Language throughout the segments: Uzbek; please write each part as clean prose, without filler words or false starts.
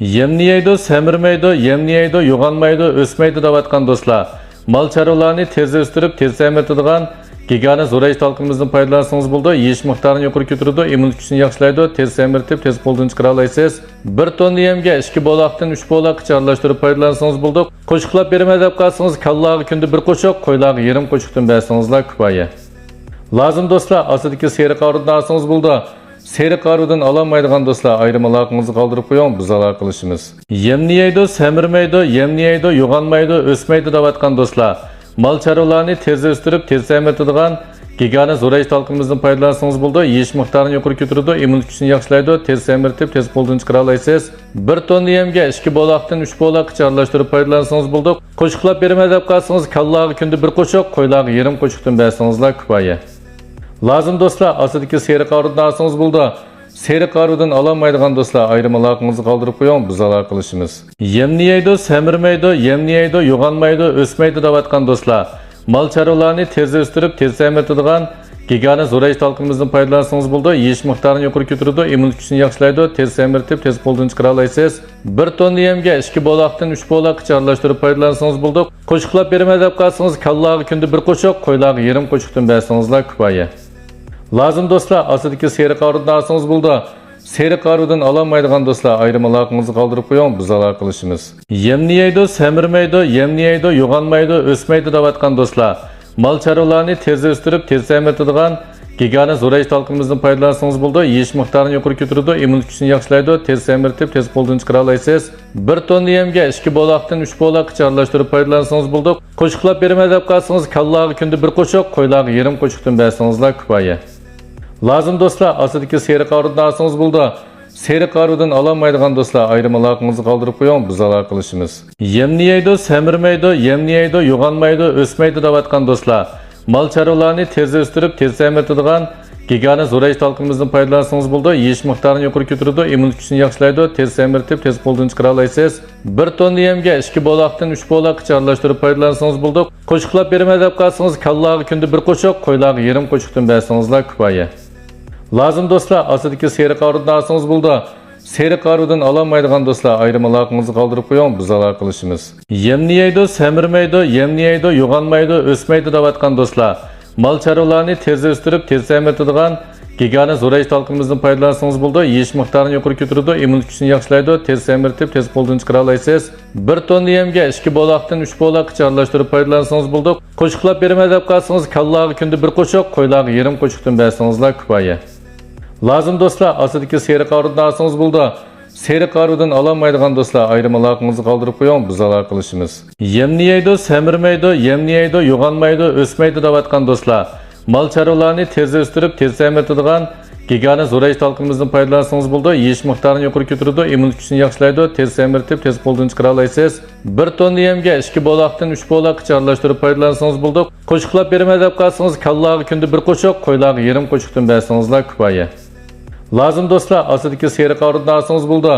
Yemni yeydi, semirmeydi, yemni yeydi, yo'g'onmaydi, o'smaydi deyotgan do'stlar. Mal chorvalarni tez o'stirib, tez semirtadigan Gigana zo'rayish talqinimizni foydalansangiz bo'ldi. Yeyish miqdorini yuqori ko'taradi, immun kuchini yaxshilaydi, tez semirtib, tez qo'ldan chiqara olasiz. 1 tonna yemga 2 bo'loqdan 3 bo'loqcha aralashtirib foydalansangiz bo'ldi. Qo'shiqlab bermay deb qolsangiz, kallaga kunda bir qo'shiq, qo'ylarga yarim qo'shiqdan bersangizlar kifoya. Lazım do'stlar, aslidagi seri qarudni olsangiz bo'ldi. Seri qarudan ololmaydigan do'stlar, ayrim aloqangizni qoldirib qo'ying, biz aloqa qilishimiz. Yemni yeydi, semirmaydi, yemni yeydi, yo'g'onmaydi, o'smaydi deyotgan do'stlar. Mal chorvalarni tez o'stirib, tez semirtadigan Gigana zo'rayish talqinimizni foydalansangiz bo'ldi. Yeyish miqdorini yuqori ko'taradi, immun kuchini yaxshilaydi, tez semirtib, tez qo'ldan chiqara olasiz. 1 tonna yemga 2 bo'loqdan 3 bo'loqcha aralashtirib foydalansangiz bo'ldi. Qo'shiqlab bermay deb qolsangiz, kallaga kunda bir qo'shiq, qo'ylarga yarim qo'shiqdan bersangizlar kifoya. Lazım do'stlar, aslidagi seri qarudni olsangiz bo'ldi. Seri qarudan ololmaydigan do'stlar, ayrim aloqangizni qoldirib qo'ying, biz aloqa qilishimiz. Yemni yeydi, semirmaydi, yemni yeydi, yo'g'onmaydi, o'smaydi deyotgan do'stlar. Mal chorvalarni tez o'stirib, tez semirtadigan Gigana zo'rayish talqinimizni foydalansangiz bo'ldi. Yeyish miqdorini yuqori ko'taradi, immun kuchini yaxshilaydi, tez semirtib, tez qo'ldan chiqara olasiz. 1 tonna yemga 2 bo'loqdan 3 bo'loqcha aralashtirib foydalansangiz bo'ldi. Qo'shiqlab bermay deb qolsangiz, kallaga kunda bir qo'shiq, qo'ylarga yarim qo'shiqdan bersangizlar kifoya. Lazım do'stlar, aslidagi seri qarudni olsangiz bo'ldi. Seri qarudan ololmaydigan do'stlar, ayrim aloqangizni qoldirib qo'ying, biz aloqa qilishimiz. Yemni yeydi, semirmaydi, yemni yeydi, yo'g'onmaydi, o'smaydi deyotgan do'stlar. Mal chorvalarni tez o'stirib, tez semirtadigan Gigana zo'rayish talqinimizni foydalansangiz bo'ldi. Yeyish miqdorini yuqori ko'taradi, immun kuchini yaxshilaydi, tez semirtib, tez qo'ldan chiqara olasiz. 1 tonna yemga 2 bo'loqdan 3 bo'loqcha aralashtirib foydalansangiz bo'ldi. Qo'shiqlab bermay deb qolsangiz, kallaga kunda bir qo'shiq, qo'ylarga yarim qo'shiqdan bersangizlar kifoya. Lazım do'stlar, aslidagi seri qarudni olsangiz bo'ldi. Seri qarudan ololmaydigan do'stlar, ayrim aloqangizni qoldirib qo'ying, biz aloqa qilishimiz. Yemni yeydi, semirmaydi, yemni yeydi, yo'g'onmaydi, o'smaydi deyotgan do'stlar. Mal chorvalarni tez o'stirib, tez semirtadigan Gigana zo'rayish talqinimizni foydalansangiz bo'ldi. Yeyish miqdorini yuqori ko'taradi, immun kuchini yaxshilaydi, tez semirtib, tez qo'ldan chiqara olasiz. 1 tonna yemga 2 bo'loqdan 3 bo'loqcha aralashtirib foydalansangiz bo'ldi. Qo'shiqlab bermay deb qolsangiz, kallaga kunda bir qo'shiq, qo'ylarga yarim qo'shiqdan bersangizlar kifoya. Lazım do'stlar, aslidagi seri qarudni olsangiz bo'ldi. Seri qarudan ololmaydigan do'stlar, ayrim aloqangizni qoldirib qo'ying, biz aloqa qilishimiz. Yemni yeydi, semirmaydi, yemni yeydi, yo'g'onmaydi, o'smaydi deyotgan do'stlar. Mal chorvalarni tez o'stirib, tez semirtadigan Gigana zo'rayish talqinimizni foydalansangiz bo'ldi. Yeyish miqdorini yuqori ko'taradi, immun kuchini yaxshilaydi, tez semirtib, tez qo'ldan chiqara olasiz. 1 tonna yemga 2 bo'loqdan 3 bo'loqcha aralashtirib foydalansangiz bo'ldi. Qo'shiqlab bermay deb qolsangiz, kallaga kunda bir qo'shiq, qo'ylarga yarim qo'shiqdan bersangizlar kifoya. Lazım do'stlar, aslidagi seri qarudni olsangiz bo'ldi. Seri qarudan ololmaydigan do'stlar, ayrim aloqangizni qoldirib qo'ying, biz aloqa qilishimiz. Yemni yeydi, semirmaydi, yemni yeydi, yo'g'onmaydi, o'smaydi deyotgan do'stlar. Mal chorvalarni tez o'stirib, tez semirtadigan Gigana zo'rayish talqinimizni foydalansangiz bo'ldi. Yeyish miqdorini yuqori ko'taradi, immun kuchini yaxshilaydi, tez semirtib, tez qo'ldan chiqara olasiz. 1 tonna yemga 2 bo'loqdan 3 bo'loqcha aralashtirib foydalansangiz bo'ldi. Qo'shiqlab bermay deb qolsangiz, kallaga kunda bir qo'shiq, qo'ylarga yarim qo'shiqdan bersangizlar kifoya. Lazım do'stlar, aslidagi seri qarudni olsangiz bo'ldi.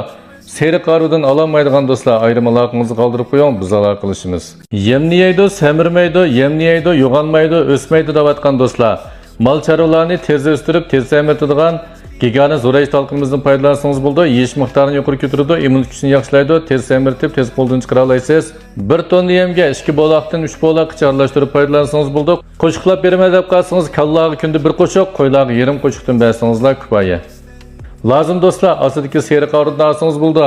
Seri qarudan ololmaydigan do'stlar, ayrim aloqangizni qoldirib qo'ying, biz aloqa qilishimiz. Yemni yeydi, semirmaydi, yemni yeydi, yo'g'onmaydi, o'smaydi deyotgan do'stlar. Mal chorvalarni tez o'stirib, tez semirtadigan Gigana zo'rayish talqinimizni foydalansangiz bo'ldi. Yeyish miqdorini yuqori ko'taradi, immun kuchini yaxshilaydi, tez semirtib, tez qo'ldan chiqara olasiz. 1 tonna yemga 2 bo'loqdan 3 bo'loqcha aralashtirib foydalansangiz bo'ldi. Qo'shiqlab bermay deb qolsangiz, kallaga kunda bir qo'shiq, qo'ylarga yarim qo'shiqdan bersangizlar kifoya. Lazım do'stlar, aslidagi seri qarudni olsangiz bo'ldi.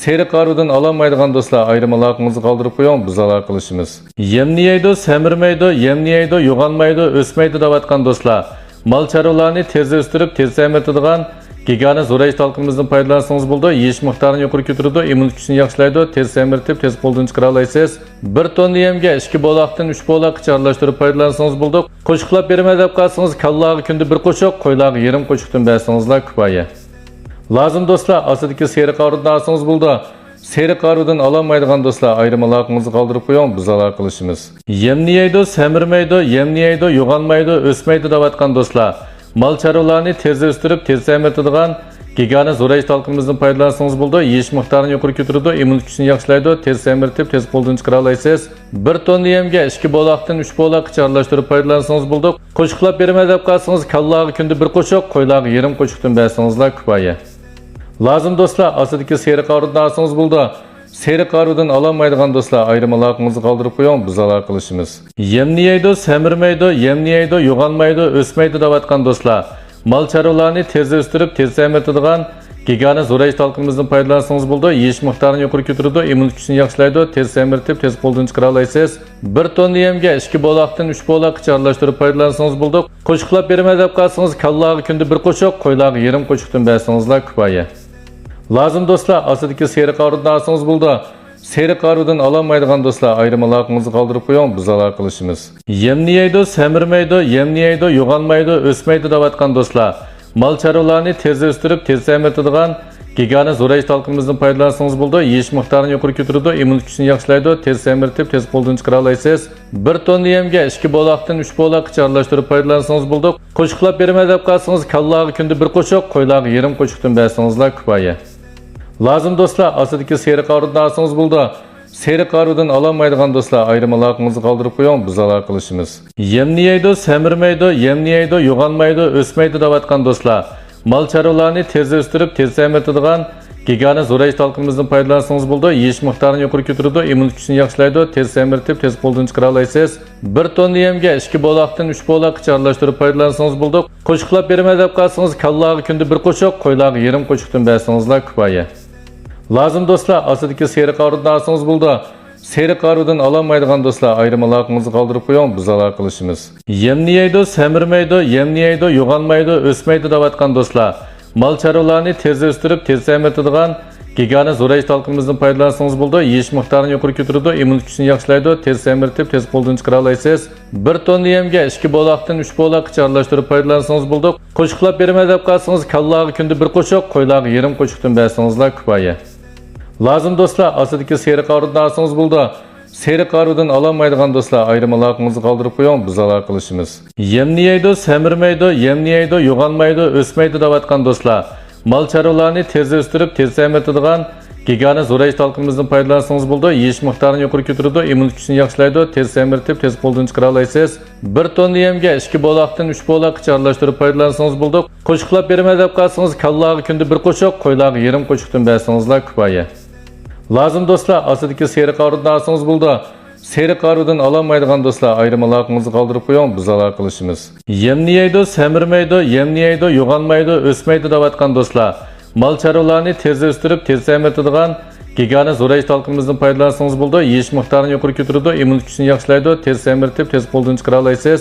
Seri qarudan ololmaydigan do'stlar, ayrim aloqangizni qoldirib qo'ying, biz aloqa qilishimiz. Yemni yeydi, semirmaydi, yemni yeydi, yo'g'onmaydi, o'smaydi deyotgan do'stlar. Mal chorvalarni tez o'stirib, tez semirtadigan Gigana zo'rayish talqinimizni foydalansangiz bo'ldi. Yeyish miqdorini yuqori ko'taradi, immun kuchini yaxshilaydi, tez semirtib, tez qo'ldan chiqara olasiz. 1 tonna yemga 2 bo'loqdan 3 bo'loqcha aralashtirib foydalansangiz bo'ldi. Qo'shiqlab bermay deb qolsangiz, kallaga kunda bir qo'shiq, qo'ylarga yarim qo'shiqdan bersangizlar kifoya. Lazım do'stlar, aslidagi seri qarudni olsangiz bo'ldi. Seri qarudan ololmaydigan do'stlar, ayrim aloqangizni qoldirib qo'ying, biz aloqa qilishimiz. Yemni yeydi, semirmaydi, yemni yeydi, yo'g'onmaydi, o'smaydi deyotgan do'stlar. Mal chorvalarni tez o'stirib, tez semirtadigan Gigana zo'rayish talqinimizni foydalansangiz bo'ldi. Yeyish miqdorini yuqori ko'taradi, immun kuchini yaxshilaydi, tez semirtib, tez qo'ldan chiqara olasiz. 1 tonna yemga 2 bo'loqdan 3 bo'loqcha aralashtirib foydalansangiz bo'ldi. Qo'shiqlab bermay deb qolsangiz, kallaga kunda bir qo'shiq, qo'ylarga yarim qo'shiqdan bersangizlar kifoya. Lazım do'stlar, ostidagi seriq arudni olsangiz bo'ldi. Seriq aruddan ololmaydigan do'stlar, ayrim aloqangizni qoldirib qo'ying, biz aloqa qilishimiz. Yemni yeydi, semirmaydi, yemni yeydi, yo'g'onmaydi, o'smaydi deyotgan do'stlar. Mal chorvalarni tez o'stirib, tez semirtadigan Gigana zo'rayish talqinimizni foydalansangiz bo'ldi. Yeyish miqdorini yuqori ko'taradi, immun kuchini yaxshilaydi, tez semirtib, tez qo'ldan chiqara olasiz. 1 tonna yemga 2 bo'loqdan 3 bo'loqcha aralashtirib foydalansangiz bo'ldi. Qo'shiqlab bermay deb qolsangiz, kallaga kunda bir qo'shiq, qo'ylarga yarim qo'shiqdan bersangizlar kifoya. Lazım do'stlar, ostidagi seriq arudni olsangiz bo'ldi. Seriq aruddan ololmaydigan do'stlar, ayrim aloqangizni qoldirib qo'ying, biz aloqa qilishimiz. Yemni yeydi, semirmaydi, yemni yeydi, yo'g'onmaydi, o'smaydi deyotgan do'stlar. Mal chorvalarni tez o'stirib, tez semirtadigan Gigana zo'rayish talqinimizni foydalansangiz bo'ldi. Yeyish miqdorini yuqori ko'taradi, immun kuchini yaxshilaydi, tez semirtib, tez qo'ldan chiqara olasiz. 1 tonna yemga 2 bo'loqdan 3 bo'loqcha aralashtirib foydalansangiz bo'ldi. Qo'shiqlab bermay deb qolsangiz, kallaga kunda bir qo'shiq, qo'ylarga yarim qo'shiqdan bersangizlar kifoya. Lazım do'stlar, ostidagi seriq arudni olsangiz bo'ldi. Seriq aruddan ololmaydigan do'stlar, ayrim aloqangizni qoldirib qo'ying, biz aloqa qilishimiz. Yemni yeydi, semirmaydi, yemni yeydi, yo'g'onmaydi, o'smaydi deyotgan do'stlar. Mal chorvalarni tez o'stirib, tez semirtadigan Gigana zo'rayish talqinimizni foydalansangiz bo'ldi. Yeyish miqdorini yuqori ko'taradi, immun kuchini yaxshilaydi, tez semirtib, tez qo'ldan chiqara olasiz. 1 tonna yemga 2 bo'loqdan 3 bo'loqcha aralashtirib foydalansangiz bo'ldi. Qo'shiqlab bermay deb qolsangiz, kallaga kunda bir qo'shiq, qo'ylarga yarim qo'shiqdan bersangizlar kifoya. Lazım do'stlar, ostidagi seriq arudni olsangiz bo'ldi. Seriq aruddan ololmaydigan do'stlar, ayrim aloqangizni qoldirib qo'ying, biz aloqa qilishimiz. Yemni yeydi, semirmaydi, yemni yeydi, yo'g'onmaydi, o'smaydi deyotgan do'stlar. Mal chorvalarni tez o'stirib, tez semirtadigan Gigana zo'rayish talqinimizni foydalansangiz bo'ldi. Yeyish miqdorini yuqori ko'taradi, immun kuchini yaxshilaydi, tez semirtib, tez qo'ldan chiqara olasiz. 1 tonna yemga 2 bo'loqdan 3 bo'loqcha aralashtirib foydalansangiz bo'ldi. Qo'shiqlab bermay deb qolsangiz, kallaga kunda bir qo'shiq, qo'ylarga yarim qo'shiqdan bersangizlar kifoya. Lazım do'stlar, ostidagi seriq arudni olsangiz bo'ldi. Seriq aruddan ololmaydigan do'stlar, ayrim aloqangizni qoldirib qo'ying, biz aloqa qilishimiz. Yemni yeydi, semirmaydi, yemni yeydi, yo'g'onmaydi, o'smaydi deyotgan do'stlar. Mal chorvalarni tez o'stirib, tez semirtadigan Gigana zo'rayish talqinimizni foydalansangiz bo'ldi. Yeyish miqdorini yuqori ko'taradi, immun kuchini yaxshilaydi, tez semirtib, tez qo'ldan chiqara olasiz. 1 tonna yemga 2 bo'loqdan 3 bo'loqcha aralashtirib foydalansangiz bo'ldi. Qo'shiqlab bermay deb qolsangiz, kallaga kunda bir qo'shiq, qo'ylarga yarim qo'shiqdan bersangizlar kifoya. Lazım do'stlar, ostidagi seriq arudni olsangiz bo'ldi. Seriq aruddan ololmaydigan do'stlar, ayrim aloqangizni qoldirib qo'ying, biz aloqa qilishimiz. Yemni yeydi, semirmaydi, yemni yeydi, yo'g'onmaydi, o'smaydi deyotgan do'stlar. Mal chorvalarni tez o'stirib, tez semirtadigan Gigana zo'rayish talqinimizni foydalansangiz bo'ldi. Yeyish miqdorini yuqori ko'taradi, immun kuchini yaxshilaydi, tez semirtib, tez qo'ldan chiqara olasiz.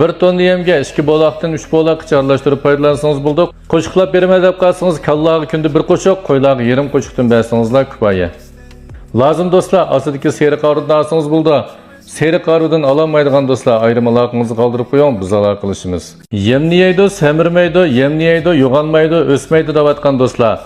1 tonna yemga 2 bo'loqdan 3 bo'loqcha aralashtirib foydalansangiz bo'ldi. Qo'shiqlab bermay deb qolsangiz, kallaga kunda bir qo'shiq, qo'ylarga yarim qo'shiqdan bersangizlar kifoya. Lazım do'stlar, ostidagi seriq arudni olsangiz bo'ldi. Seriq aruddan ololmaydigan do'stlar, ayrim aloqangizni qoldirib qo'ying, biz aloqa qilishimiz. Yemni yeydi, semirmaydi, yemni yeydi, yo'g'onmaydi, o'smaydi deyotgan do'stlar.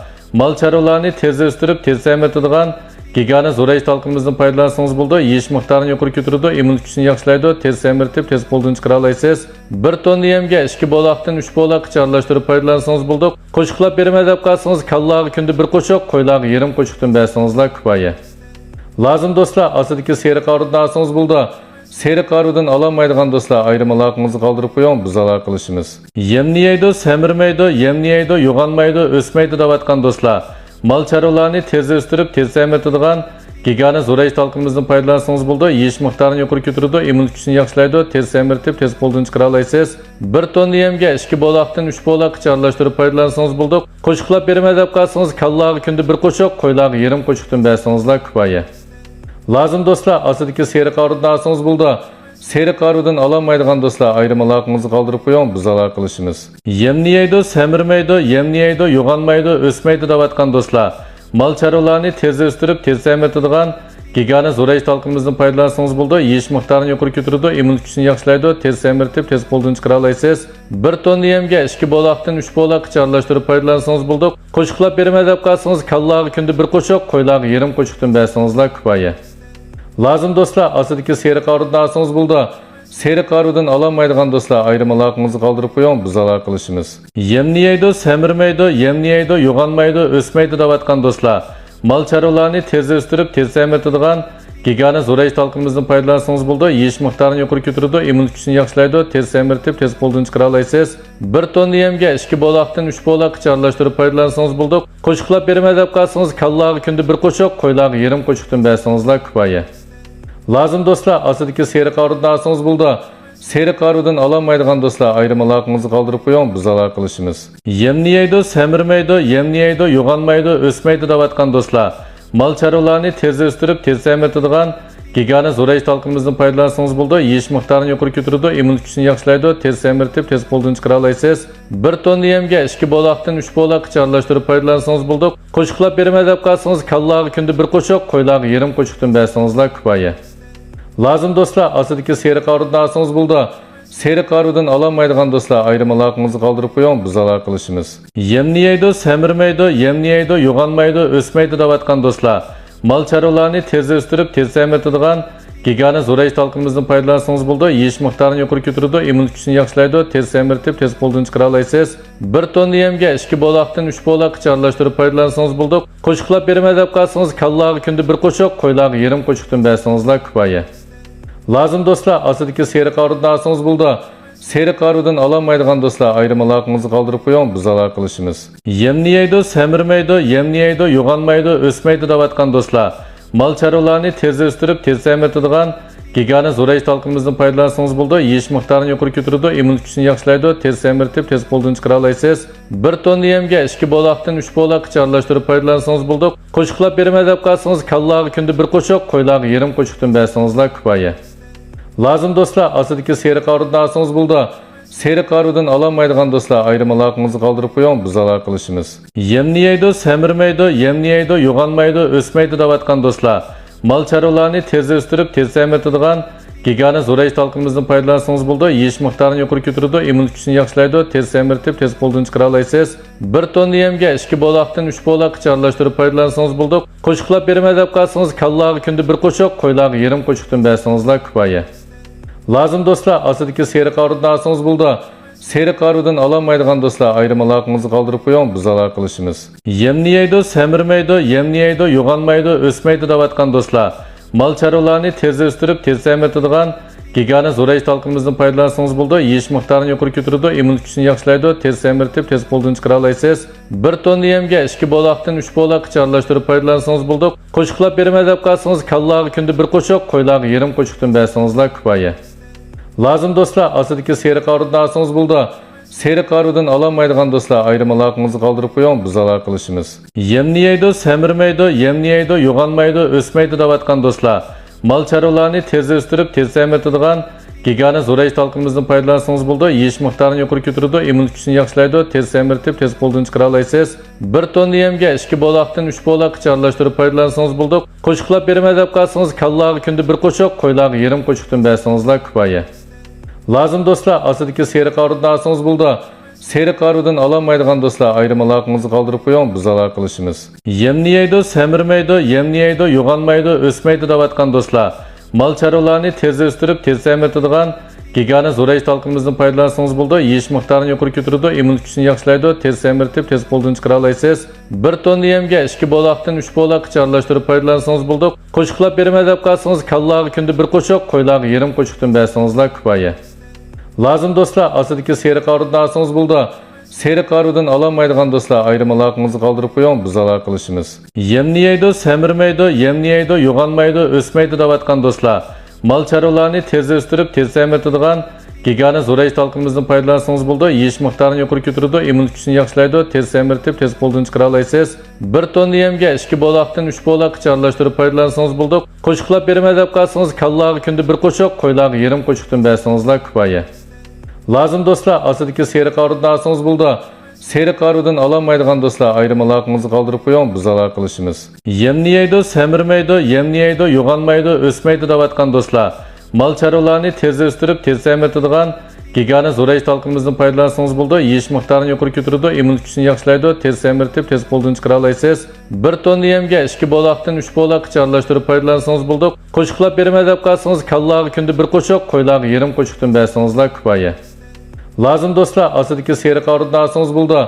Mal chorvalarni tez o'stirib, tez semirtadigan Gigana zo'rayish talqinimizni foydalansangiz bo'ldi. Yeyish miqdorini yuqori ko'taradi, immun kuchini yaxshilaydi, tez semirtib, tez qo'ldan chiqara olasiz. 1 tonna yemga 2 bo'loqdan 3 bo'loqcha aralashtirib foydalansangiz bo'ldi. Qo'shiqlab bermay deb qolsangiz, kallaga kunda bir qo'shiq, qo'ylarga yarim qo'shiqdan bersangizlar kifoya. Lazım do'stlar, ostidagi seriq arudni olsangiz bo'ldi. Seriq aruddan ololmaydigan do'stlar, ayrim aloqangizni qoldirib qo'ying, biz aloqa qilishimiz. Yemni yeydi, semirmaydi, yemni yeydi, yo'g'onmaydi, o'smaydi deyotgan do'stlar. Mal chorvalarni tez o'stirib, tez semirtadigan Gigana zo'rayish talqinimizni foydalansangiz bo'ldi. Yeyish miqdorini yuqori ko'taradi, immun kuchini yaxshilaydi, tez semirtib, tez qo'ldan chiqara olasiz. 1 tonna yemga 2 bo'loqdan 3 bo'loqcha aralashtirib foydalansangiz bo'ldi. Qo'shiqlab bermay deb qolsangiz, kallaga kunda bir qo'shiq, qo'ylarga yarim qo'shiqdan bersangizlar kifoya. Lazım do'stlar, ostidagi seriq arudni olsangiz bo'ldi. Seriq aruddan ololmaydigan do'stlar, ayrim aloqangizni qoldirib qo'ying, biz aloqa qilishimiz. Yemni yeydi, semirmaydi, yemni yeydi, yo'g'onmaydi, o'smaydi deyotgan do'stlar. Mal chorvalarni tez o'stirib, tez semirtadigan Gigana zo'rayish talqinimizni foydalansangiz bo'ldi. Yeyish miqdorini yuqori ko'taradi, immun kuchini yaxshilaydi, tez semirtib, tez qo'ldan chiqara olasiz. 1 tonna yemga 2 bo'loqdan 3 bo'loqcha aralashtirib foydalansangiz bo'ldi. Qo'shiqlab bermay deb qolsangiz, kallaga kunda bir qo'shiq, qo'ylarga yarim qo'shiqdan bersangizlar kifoya. Lazım do'stlar, ostidagi seriq arudni olsangiz bo'ldi. Seriq aruddan ololmaydigan do'stlar, ayrim aloqangizni qoldirib qo'ying, biz aloqa qilishimiz. Yemni yeydi, semirmaydi, yemni yeydi, yo'g'onmaydi, o'smaydi deyotgan do'stlar. Mal chorvalarni tez o'stirib, tez semirtadigan Gigana zo'rayish talqinimizdan foydalansangiz bo'ldi. Yeyish miqdorini yuqori ko'taradi, immun kuchini yaxshilaydi, tez semirtib, tez qo'ldan chiqara olasiz. 1 tonna yemga 2 bo'loqdan 3 bo'loqcha aralashtirib foydalansangiz bo'ldi. Qo'shiqlab bermay deb qolsangiz, kallaga kunda bir qo'shiq, qo'ylarga yarim qo'shiqdan bersangizlar kifoya. Lazım do'stlar, aslidagi seri qarudni olsangiz bo'ldi. Seri qarudan ololmaydigan do'stlar, ayrim aloqangizni qoldirib qo'ying, biz aloqa qilishimiz. Yemni yeydi, semirmaydi, yemni yeydi, yo'g'onmaydi, o'smaydi deyotgan do'stlar. Mal chorvalarni tez o'stirib, tez semirtadigan Gigana zo'rayish talqinimizdan foydalansangiz bo'ldi. Yeyish miqdorini yuqori ko'taradi, immun kuchini yaxshilaydi, tez semirtib, tez qo'ldan chiqara olasiz. 1 tonna yemga 2 bo'loqdan 3 bo'loqcha aralashtirib foydalansangiz bo'ldi. Qo'shiqlab bermay deb qolsangiz, kallaga kunda bir qo'shiq, qo'ylarga yarim qo'shiqdan bersangizlar kifoya. Lazım do'stlar, aslidagi seri qarudni olsangiz bo'ldi. Seri qarudan ololmaydigan do'stlar, ayrim aloqangizni qoldirib qo'ying, biz aloqa qilishimiz. Yemni yeydi, semirmaydi, yemni yeydi, yo'g'onmaydi, o'smaydi deyotgan do'stlar. Mal chorvalarni tez o'stirib, tez semirtadigan Gigana zo'rayish talqinimizdan foydalansangiz bo'ldi. Yeyish miqdorini yuqori ko'taradi, immun kuchini yaxshilaydi, tez semirtib, tez qo'ldan chiqara olasiz. 1 tonna yemga 2 bo'loqdan 3 bo'loqcha aralashtirib foydalansangiz bo'ldi. Qo'shiqlab bermay deb qolsangiz, kallaga kunda bir qo'shiq, qo'ylarga yarim qo'shiqdan bersangizlar kifoya. Lazım do'stlar, aslidagi seri qarudni olsangiz bo'ldi. Seri qarudan ololmaydigan do'stlar, ayrim aloqangizni qoldirib qo'ying, biz aloqa qilishimiz. Yemni yeydi, semirmaydi, yemni yeydi, yo'g'onmaydi, o'smaydi deyotgan do'stlar. Mal chorvalarni tez o'stirib, tez semirtadigan Gigana zo'rayish talqinimizdan foydalansangiz bo'ldi. Yeyish miqdorini yuqori ko'taradi, immun kuchini yaxshilaydi, tez semirtib, tez qo'ldan chiqara olasiz. 1 tonna yemga 2 bo'loqdan 3 bo'loqcha aralashtirib foydalansangiz bo'ldi. Qo'shiqlab bermay deb qolsangiz, kallaga kunda bir qo'shiq, qo'ylarga yarim qo'shiqdan bersangizlar kifoya. Lazım do'stlar, aslidagi seri qarudni olsangiz bo'ldi. Seri qarudan ololmaydigan do'stlar, ayrim aloqangizni qoldirib qo'ying, biz aloqa qilishimiz. Yemni yeydi, semirmaydi, yemni yeydi, yo'g'onmaydi, o'smaydi deyotgan do'stlar. Mal chorvalarni tez o'stirib, tez semirtadigan Gigana zo'rayish talqinimizdan foydalansangiz bo'ldi. Yeyish miqdorini yuqori ko'taradi, immun kuchini yaxshilaydi, tez semirtib, tez qo'ldan chiqara olasiz. 1 tonna yemga 2 bo'loqdan 3 bo'loqcha aralashtirib foydalansangiz bo'ldi. Qo'shiqlab bermay deb qolsangiz, kallaga kunda bir qo'shiq, qo'ylarga yarim qo'shiqdan bersangizlar kifoya. Lazım do'stlar, aslidagi seri qarudni olsangiz bo'ldi. Seri qarudan ololmaydigan do'stlar, ayrim aloqangizni qoldirib qo'ying, biz aloqa qilishimiz. Yemni yeydi, semirmaydi, yemni yeydi, yo'g'onmaydi, o'smaydi deyotgan do'stlar. Mal chorvalarni tez o'stirib, tez semirtadigan Gigana zo'rayish talqinimizdan foydalansangiz bo'ldi. Yeyish miqdorini yuqori ko'taradi, immun kuchini yaxshilaydi, tez semirtib, tez qo'ldan chiqara olasiz. 1 tonna yemga 2 bo'loqdan 3 bo'loqcha aralashtirib foydalansangiz bo'ldi. Qo'shiqlab bermay deb qolsangiz, kallaga kunda bir qo'shiq, qo'ylarga yarim qo'shiqdan bersangizlar kifoya. Lazım do'stlar, aslidagi seri qarudni olsangiz bo'ldi. Seri qarudan ololmaydigan do'stlar, ayrim aloqangizni qoldirib qo'ying, biz aloqa qilishimiz. Yemni yeydi, semirmaydi, yemni yeydi, yo'g'onmaydi, o'smaydi deyotgan do'stlar. Mal chorvalarni tez o'stirib, tez semirtadigan Gigana zo'rayish talqinimizdan foydalansangiz bo'ldi. Yeyish miqdorini yuqori ko'taradi, immun kuchini yaxshilaydi, tez semirtib, tez qo'ldan chiqara olasiz. 1 tonna yemga 2 bo'loqdan 3 bo'loqcha aralashtirib foydalansangiz bo'ldi. Qo'shiqlab bermay deb qolsangiz, kallaga kunda bir qo'shiq, qo'ylarga yarim qo'shiqdan bersangizlar kifoya. Lazım do'stlar, aslidagi seri qarudni olsangiz bo'ldi. Seri qarudan ololmaydigan do'stlar, ayrim aloqangizni qoldirib qo'ying, biz aloqa qilishimiz. Yemni yeydi, semirmaydi, yemni yeydi, yo'g'onmaydi, o'smaydi deyotgan do'stlar. Mal chorvalarni tez o'stirib, tez semirtadigan Gigana zo'rayish talqinimizdan foydalansangiz bo'ldi. Yeyish miqdorini yuqori ko'taradi, immun kuchini yaxshilaydi, tez semirtib, tez qo'ldan chiqara olasiz. 1 tonna yemga 2 bo'loqdan 3 bo'loqcha aralashtirib foydalansangiz bo'ldi. Qo'shiqlab bermay deb qolsangiz, kallaga kunda bir qo'shiq, qo'ylarga yarim qo'shiqdan bersangizlar kifoya. Lazım do'stlar, aslidagi seri qarudni olsangiz bo'ldi. Seri qarudan ololmaydigan do'stlar, ayrim aloqangizni qoldirib qo'ying, biz aloqa qilishimiz. Yemni yeydi, semirmaydi, yemni yeydi, yo'g'onmaydi, o'smaydi deyotgan do'stlar. Mal chorvalarni tez o'stirib, tez semirtadigan Gigana zo'rayish talqinimizdan foydalansangiz bo'ldi. Yeyish miqdorini yuqori ko'taradi, immun kuchini yaxshilaydi, tez semirtib, tez qo'ldan chiqara olasiz. 1 tonna yemga 2 bo'loqdan 3 bo'loqcha aralashtirib foydalansangiz bo'ldi. Qo'shiqlab bermay deb qolsangiz, kallaga kunda bir qo'shiq, qo'ylarga yarim qo'shiqdan bersangizlar kifoya. Lazım do'stlar, aslidagi seri qarudni olsangiz bo'ldi. Seri qarudan ololmaydigan do'stlar, ayrim aloqangizni qoldirib qo'ying, biz aloqa qilishimiz. Yemni yeydi, semirmaydi, yemni yeydi, yo'g'onmaydi, o'smaydi deyotgan do'stlar. Mal chorvalarni tez o'stirib, tez semirtadigan Gigana zo'rayish talqinimizdan foydalansangiz bo'ldi. Yeyish miqdorini yuqori ko'taradi, immun kuchini yaxshilaydi, tez semirtib, tez qo'ldan chiqara olasiz. 1 tonna yemga 2 bo'loqdan 3 bo'loqcha aralashtirib foydalansangiz bo'ldi. Qo'shiqlab bermay deb qolsangiz, kallaga kunda bir qo'shiq, qo'ylarga yarim qo'shiqdan bersangizlar kifoya. Lazım do'stlar, aslidagi seri qarudni olsangiz bo'ldi.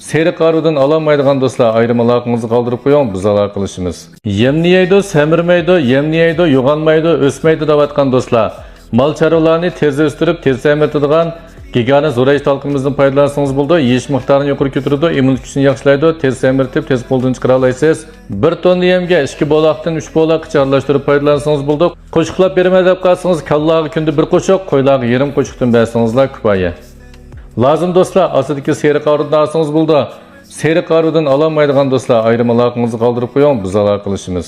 Seri qarudan alamaydigan do'stlar, ayrim aloqangizni qoldirib qo'ying, biz aloqa qilishimiz. Yemni yeydi, semirmaydi, yemni yeydi, yo'g'onmaydi, o'smaydi deyotgan do'stlar. Mal chorvalarni tez o'stirib, tez semirtadigan Gigana zo'rayish talqimimizdan foydalansangiz bo'ldi. Yeyish miqdorini yuqori ko'taradi, immun kuchini yaxshilaydi, tez semirtib, tez qo'ldan chiqara olasiz. 1 tonna yemga 2 bo'loqdan 3 bo'loqcha aralashtirib foydalansangiz bo'ldi. Qo'shiqlab bermay deb qolsangiz, kallaga kunda bir qo'shiq, qo'ylarga yarim qo'shiqdan bersangizlar kifoya. Lazım do'stlar, ostidagi seri qarudan olsangiz bo'ldi. Seri qarudan alamaydigan do'stlar, ayrim aloqangizni qoldirib qo'ying, biz aloqa qilishimiz.